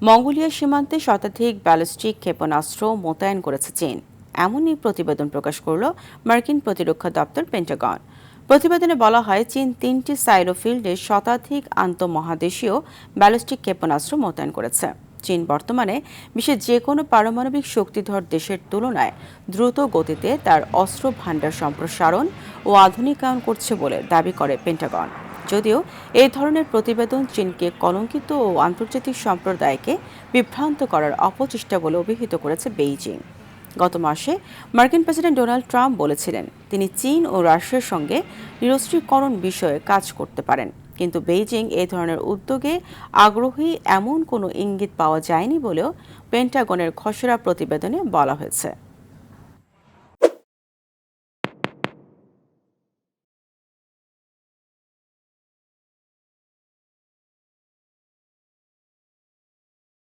Mongolia সীমান্তে শতাধিক ballistic ক্ষেপণাস্ত্র মোতায়েন করেছে চীন, এমনই প্রতিবেদন প্রকাশ করল মার্কিন প্রতিরক্ষা দপ্তর পেন্টাগন। প্রতিবেদনে বলা হয়, চীন 3টি সাইলো ফিল্ডে শতাধিক আন্তঃমহাদেশীয় ব্যালিস্টিক ক্ষেপণাস্ত্র মোতায়েন করেছে। চীন বর্তমানে বিশ্বের যে কোনো পারমাণবিক শক্তিধর দেশের তুলনায় দ্রুত গতিতে তার অস্ত্র ভাণ্ডার সম্প্রসারণ ও আধুনিকায়ন করছে বলে দাবি করে পেন্টাগন। যদিও এই ধরনের প্রতিবেদন চীনকে কলঙ্কিত ও আন্তর্জাতিক সম্প্রদায়কে বিভ্রান্ত করার অপচেষ্টা বলে অভিহিত করেছে বেইজিং। গত মাসে মার্কিন প্রেসিডেন্ট ডোনাল্ড ট্রাম্প বলেছিলেন, তিনি চীন ও রাশিয়ার সঙ্গে নিরস্ত্রীকরণ বিষয়ে কাজ করতে পারেন, কিন্তু বেইজিং এই ধরনের উদ্যোগে আগ্রহী এমন কোনো ইঙ্গিত পাওয়া যায়নি বলেও পেন্টাগনের খসড়া প্রতিবেদনে বলা হয়েছে।